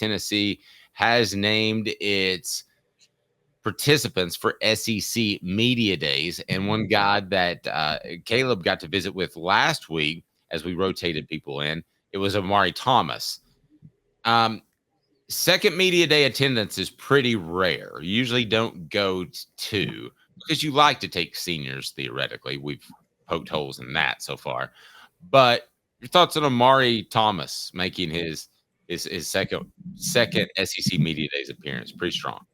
Tennessee has named its participants for SEC Media Days. And one guy that Caleb got to visit with last week as we rotated people in, it was Omari Thomas. Second Media Day attendance is pretty rare. You usually don't go to because you like to take seniors theoretically. We've poked holes in that so far. But your thoughts on Omari Thomas making his second SEC Media Days appearance? Pretty strong.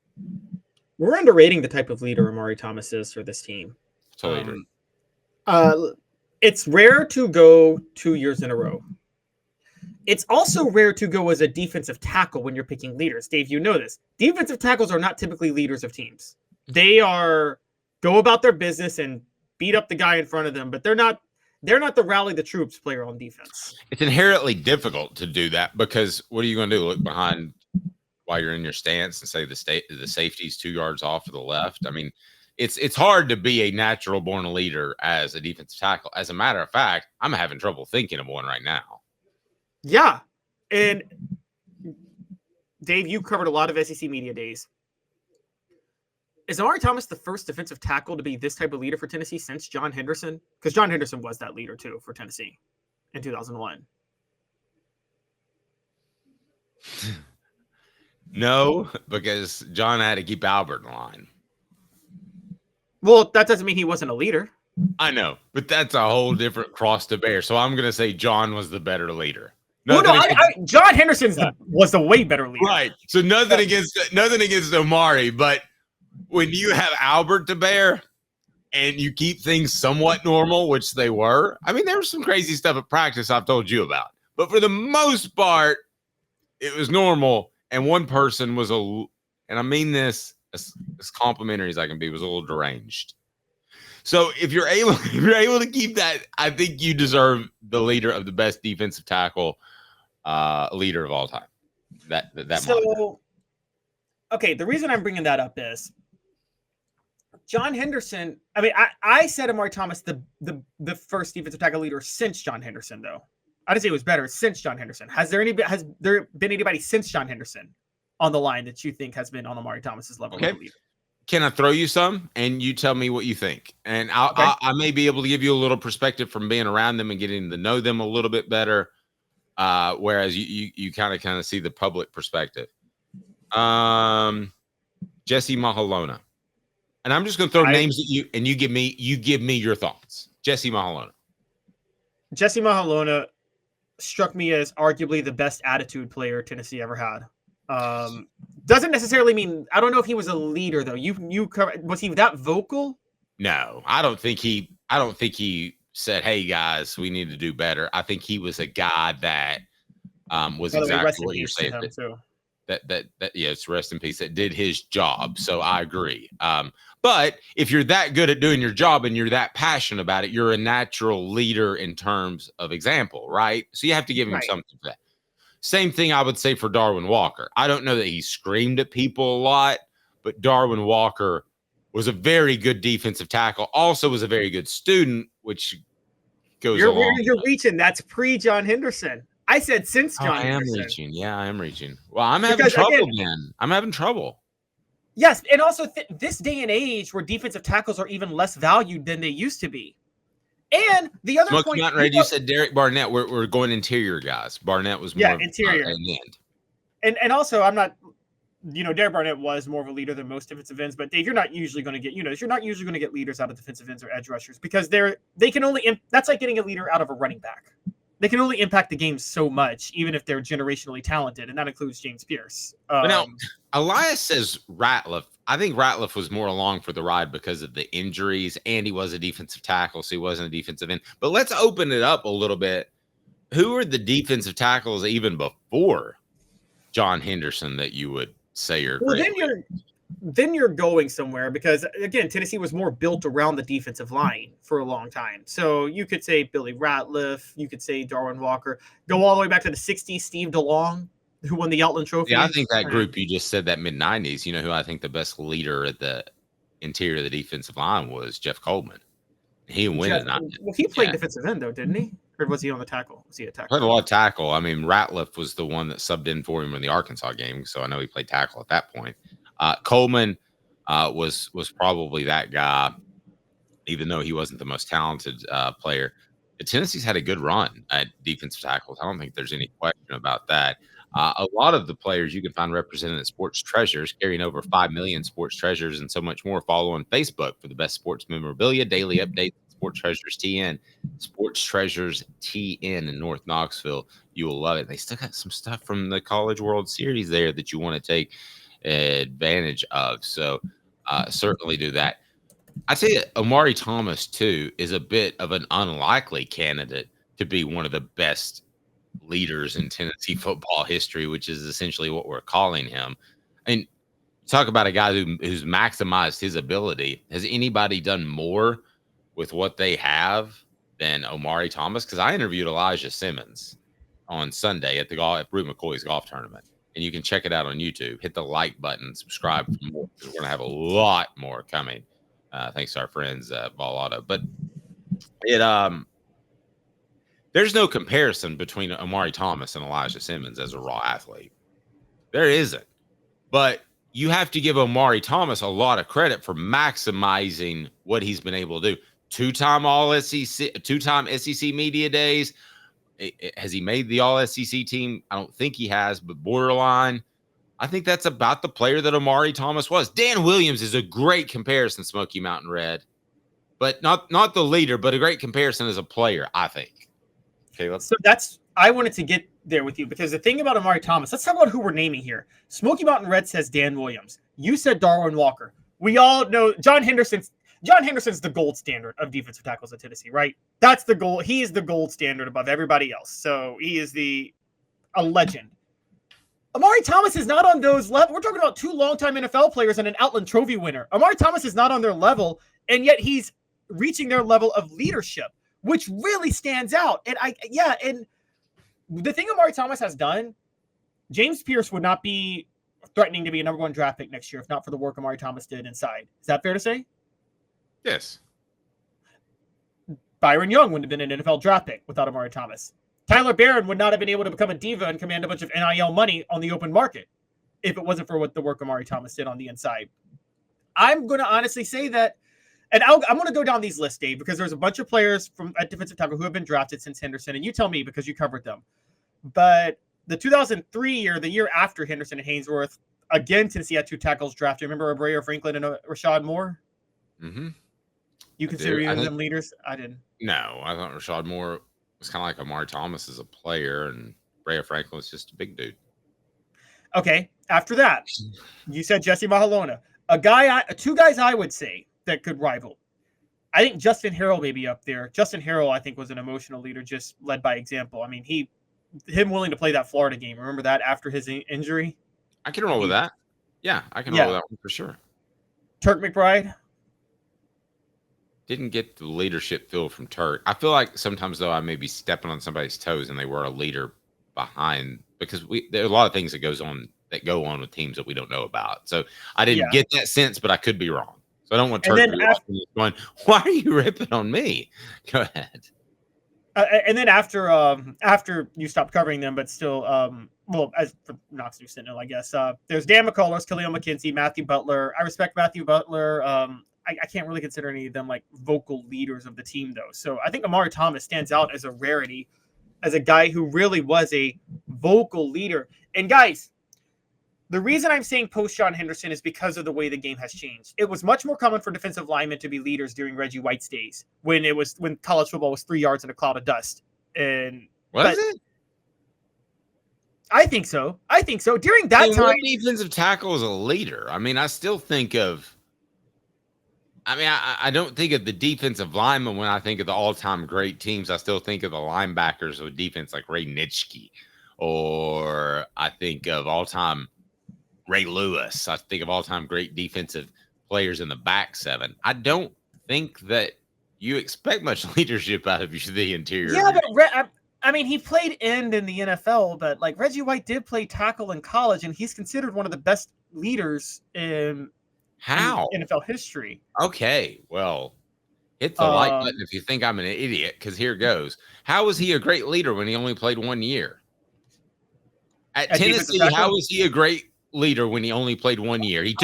We're underrating the type of leader Omari Thomas is for this team. Totally agree. It's rare to go 2 years in a row. It's also rare to go as a defensive tackle when you're picking leaders. Dave, you know this. Defensive tackles are not typically leaders of teams. They are go about their business and beat up the guy in front of them, but they're not the rally the troops player on defense. It's inherently difficult to do that because what are you going to do? Look behind while you're in your stance and say the safety's 2 yards off to the left. I mean, it's hard to be a natural born leader as a defensive tackle. As a matter of fact, I'm having trouble thinking of one right now. Yeah. And Dave, you covered a lot of SEC Media Days. Is Omari Thomas the first defensive tackle to be this type of leader for Tennessee since John Henderson? Because John Henderson was that leader too for Tennessee in 2001. No, because John had to keep Albert in line. Well, that doesn't mean he wasn't a leader. I know, but that's a whole different cross to bear. So I'm going to say John was the better leader. John Henderson was the way better leader. Right. So nothing against Omari, but when you have Albert to bear and you keep things somewhat normal, which they were, I mean, there was some crazy stuff at practice I've told you about, but for the most part, it was normal. And one person was and I mean this as complimentary as I can be, was a little deranged. So if you're able to keep that, I think you deserve the leader of the best defensive tackle leader of all time. Okay, the reason I'm bringing that up is John Henderson. I mean, I said Omari Thomas the first defensive tackle leader since John Henderson, though. I didn't say it was better since John Henderson. Has there been anybody since John Henderson on the line that you think has been on Omari Thomas's level? Okay. Can I throw you some and you tell me what you think? And I may be able to give you a little perspective from being around them and getting to know them a little bit better. Whereas you kind of see the public perspective. Jesse Mahalona. And I'm just going to throw names at you and you give me your thoughts. Jesse Mahalona. Jesse Mahalona struck me as arguably the best attitude player Tennessee ever had. Doesn't necessarily mean, I don't know if he was a leader though. Was he that vocal? No, I don't think he said, "Hey guys, we need to do better." I think he was a guy that was exactly what you're saying. Yes, rest in peace. That did his job. So I agree. But if you're that good at doing your job and you're that passionate about it, you're a natural leader in terms of example, right? So you have to give him something for that. Same thing I would say for Darwin Walker. I don't know that he screamed at people a lot, but Darwin Walker was a very good defensive tackle. Also was a very good student, which goes along. You're reaching. That's pre-John Henderson. I said since John Henderson. I am reaching. Yeah, I am reaching. Well, I'm having trouble, man. I'm having trouble. Yes, and also this day and age where defensive tackles are even less valued than they used to be. And the other point, you said Derek Barnett. We're going interior guys. Barnett was more interior. In the end. And also, I'm not. Derek Barnett was more of a leader than most defensive ends, but Dave, you're not usually going to get. You're not usually going to get leaders out of defensive ends or edge rushers because they can only. That's like getting a leader out of a running back. They can only impact the game so much, even if they're generationally talented, and that includes James Pierce. But now, Elias says Ratliff. I think Ratliff was more along for the ride because of the injuries, and he was a defensive tackle, so he wasn't a defensive end. But let's open it up a little bit. Who are the defensive tackles even before John Henderson that you would say are great? Then you're going somewhere because, again, Tennessee was more built around the defensive line for a long time. So you could say Billy Ratliff. You could say Darwin Walker. Go all the way back to the 60s, Steve DeLong, who won the Outland Trophy. Yeah, I think that group you just said, that mid-90s, who I think the best leader at the interior of the defensive line was Jeff Coleman. He went. Well, he played defensive end, though, didn't he? Or was he on the tackle? Was he a tackle? Played a lot of tackle. I mean, Ratliff was the one that subbed in for him in the Arkansas game, so I know he played tackle at that point. Coleman was probably that guy, even though he wasn't the most talented player. Tennessee's had a good run at defensive tackles. I don't think there's any question about that. A lot of the players you can find represented at Sports Treasures, carrying over 5 million Sports Treasures and so much more. Follow on Facebook for the best sports memorabilia, daily updates, Sports Treasures TN, Sports Treasures TN in North Knoxville. You will love it. They still got some stuff from the College World Series there that you want to take advantage of. So certainly do that. I tell you, Omari Thomas, too, is a bit of an unlikely candidate to be one of the best leaders in Tennessee football history, which is essentially what we're calling him. And talk about a guy who's maximized his ability. Has anybody done more with what they have than Omari Thomas? Because I interviewed Elijah Simmons on Sunday at Brute McCoy's golf tournament. And you can check it out on YouTube. Hit the like button, subscribe for more. We're going to have a lot more coming. Thanks to our friends at Vol Auto. But there's no comparison between Omari Thomas and Elijah Simmons as a raw athlete. There isn't. But you have to give Omari Thomas a lot of credit for maximizing what he's been able to do. Two-time All-SEC, two-time SEC Media Days. Has he made the All-SEC team? I don't think he has, but borderline. I think that's about the player that Omari Thomas was. Dan Williams is a great comparison, Smoky Mountain Red, but not the leader, but a great comparison as a player, I think. Okay, I wanted to get there with you because the thing about Omari Thomas, let's talk about who we're naming here. Smoky Mountain Red says Dan Williams. You said Darwin Walker. We all know John Henderson's the gold standard of defensive tackles at Tennessee, right? That's the goal. He is the gold standard above everybody else. So he is a legend. Omari Thomas is not on those levels. We're talking about two longtime NFL players and an Outland Trophy winner. Omari Thomas is not on their level, and yet he's reaching their level of leadership, which really stands out. And and the thing Omari Thomas has done, James Pierce would not be threatening to be a number 1 draft pick next year if not for the work Omari Thomas did inside. Is that fair to say? Yes. Byron Young wouldn't have been an NFL draft pick without Omari Thomas. Tyler Barron would not have been able to become a diva and command a bunch of NIL money on the open market if it wasn't for what the work Omari Thomas did on the inside. I'm going to honestly say that, and I'm going to go down these lists, Dave, because there's a bunch of players at defensive tackle who have been drafted since Henderson, and you tell me because you covered them. But the 2003 year, the year after Henderson and Haynesworth, again, Tennessee had 2 tackles drafted. Remember Abreu Franklin and Rashad Moore? Mm-hmm. You consider either of them leaders? I didn't. No, I thought Rashad Moore was kind of like Omari Thomas as a player, and Abreu Franklin was just a big dude. Okay, after that, you said Jesse Mahalona. Two guys I would say that could rival. I think Justin Harrell may be up there. Justin Harrell, I think, was an emotional leader, just led by example. I mean, him willing to play that Florida game. Remember that after his injury? I can roll with that. Yeah, I can roll with that one for sure. Turk McBride? Didn't get the leadership feel from Turk. I feel like sometimes, though, I may be stepping on somebody's toes and they were a leader behind, because there are a lot of things that go on with teams that we don't know about. So I didn't get that sense, but I could be wrong. So I don't want Turk to be going, why are you ripping on me? Go ahead. And then after you stopped covering them, but still, as for Knox News Sentinel, I guess, there's Dan McCullers, Khalil McKenzie, Matthew Butler. I respect Matthew Butler. I can't really consider any of them like vocal leaders of the team, though. So I think Omari Thomas stands out as a rarity, as a guy who really was a vocal leader. And guys, the reason I'm saying post John Henderson is because of the way the game has changed. It was much more common for defensive linemen to be leaders during Reggie White's days, when college football was 3 yards in a cloud of dust. And was it? I think so. During that time, defensive tackle is a leader. I mean, I still think of. I don't think of the defensive linemen when I think of the all-time great teams. I still think of the linebackers of defense like Ray Nitschke, or I think of all-time Ray Lewis. I think of all-time great defensive players in the back seven. I don't think that you expect much leadership out of the interior. Yeah, but he played end in the NFL, but like Reggie White did play tackle in college, and he's considered one of the best leaders in NFL history. Okay, well, Hit the like button if you think I'm an idiot, because here goes. How was he a great leader when he only played 1 year? At Tennessee, how was he a great leader when he only played 1 year? He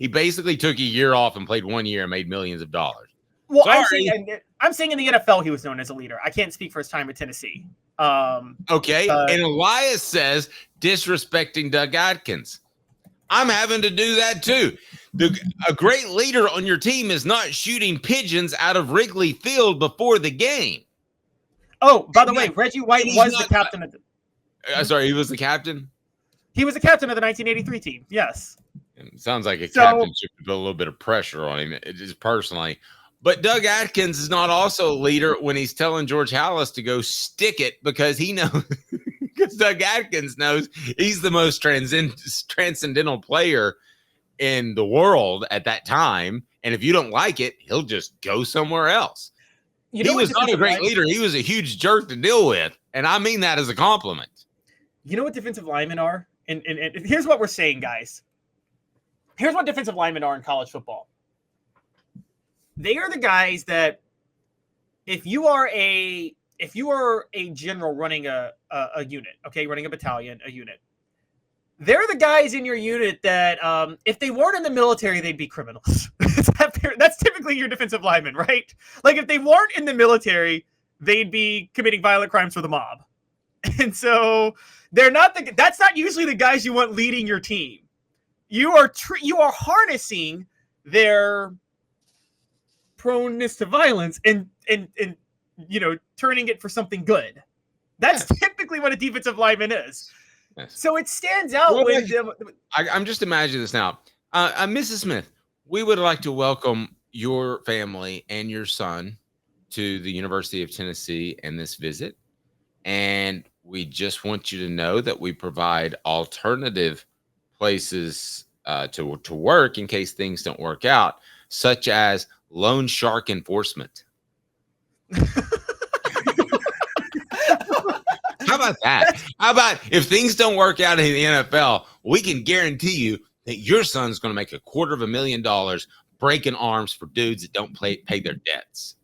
basically took a year off and played 1 year and made millions of dollars. Well, I'm saying in the NFL he was known as a leader. I can't speak for his time at Tennessee. Okay, and Elias says disrespecting Doug Adkins. I'm having to do that too. A great leader on your team is not shooting pigeons out of Wrigley Field before the game. Oh, by the way, Reggie White was the captain of the... sorry, he was the captain? He was the captain of the 1983 team, yes. It sounds like a captain should put a little bit of pressure on him, just personally. But Doug Adkins is not also a leader when he's telling George Halas to go stick it, because he knows, because Doug Adkins knows he's the most transcendental player in the world at that time. And if you don't like it, he'll just go somewhere else. He was not a great leader. He was a huge jerk to deal with. And I mean that as a compliment. You know what defensive linemen are? And here's what we're saying, guys. Here's what defensive linemen are in college football. They are the guys that if you are a general running a unit, okay, running a battalion, a unit, they're the guys in your unit that if they weren't in the military, they'd be criminals. That's typically your defensive lineman, right? Like if they weren't in the military, they'd be committing violent crimes for the mob. And so that's not usually the guys you want leading your team. You are harnessing their proneness to violence and turning it for something good. That's typically what a defensive lineman is. Yes. So it stands out. I'm just imagining this now. Mrs. Smith, we would like to welcome your family and your son to the University of Tennessee and this visit. And we just want you to know that we provide alternative places to work in case things don't work out, such as loan shark enforcement. How about that? How about if things don't work out in the NFL, we can guarantee you that your son's going to make $250,000 breaking arms for dudes that don't pay their debts.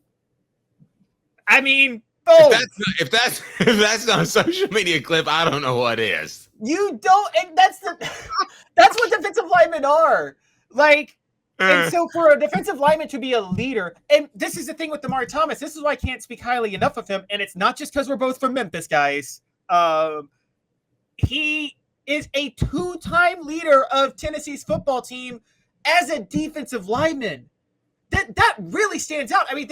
I mean, if that's not a social media clip, I don't know what is. You don't, and that's what defensive linemen are. Like, and so for a defensive lineman to be a leader, and this is the thing with Omari Thomas, this is why I can't speak highly enough of him, and it's not just because we're both from Memphis, guys. He is a 2-time leader of Tennessee's football team as a defensive lineman. That really stands out. I mean,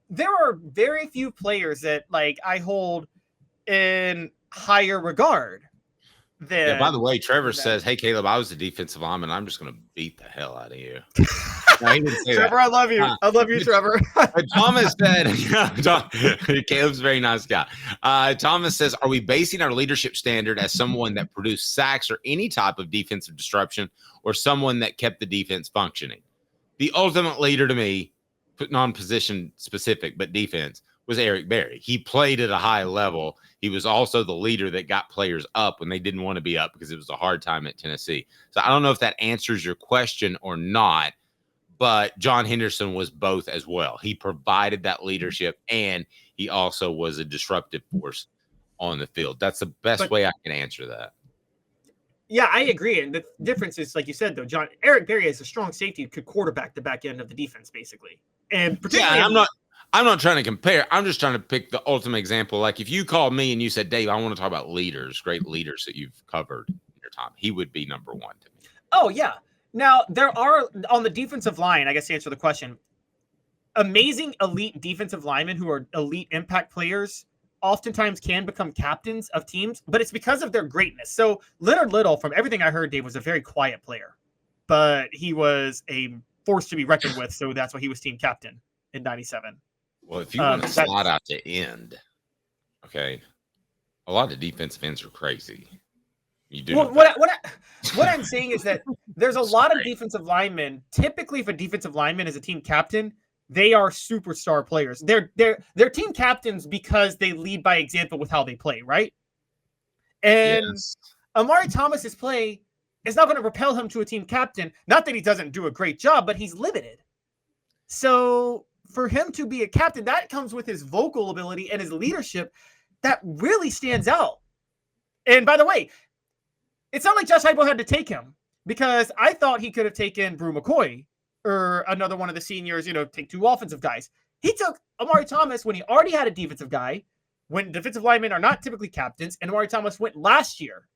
there are very few players that like I hold in higher regard. Yeah, by the way, Trevor says, "Hey, Caleb, I was a defensive lineman. I'm just going to beat the hell out of you." No, he didn't say Trevor, that. I love you. I love you, Trevor. Thomas said, Caleb's a very nice guy. Thomas says, "Are we basing our leadership standard as someone that produced sacks or any type of defensive disruption, or someone that kept the defense functioning?" The ultimate leader to me, non-position specific, but defense, was Eric Berry. He played at a high level. He was also the leader that got players up when they didn't want to be up because it was a hard time at Tennessee. So I don't know if that answers your question or not, but John Henderson was both as well. He provided that leadership, and he also was a disruptive force on the field. That's the best way I can answer that. Yeah, I agree. And the difference is, like you said, though, Eric Berry is a strong safety, could quarterback the back end of the defense, basically. And particularly, I'm not trying to compare. I'm just trying to pick the ultimate example. Like if you called me and you said, "Dave, I want to talk about leaders, great leaders that you've covered in your time," he would be number one to me. Oh, yeah. Now, there are, on the defensive line, I guess to answer the question, amazing elite defensive linemen who are elite impact players oftentimes can become captains of teams, but it's because of their greatness. So Leonard Little, from everything I heard, Dave, was a very quiet player, but he was a force to be reckoned with. So that's why he was team captain in 97. Well, if you want to slide out to end, okay, a lot of defensive ends are crazy. You do. Well, what I'm saying is that there's a lot of defensive linemen. Typically, if a defensive lineman is a team captain, they are superstar players. They're team captains because they lead by example with how they play, right? And yes. Omari Thomas's play is not going to propel him to a team captain. Not that he doesn't do a great job, but he's limited. So for him to be a captain, that comes with his vocal ability and his leadership that really stands out. And by the way, it's not like Josh Heupel had to take him, because I thought he could have taken Brew McCoy or another one of the seniors, take two offensive guys. He took Omari Thomas when he already had a defensive guy, when defensive linemen are not typically captains, and Omari Thomas went last year.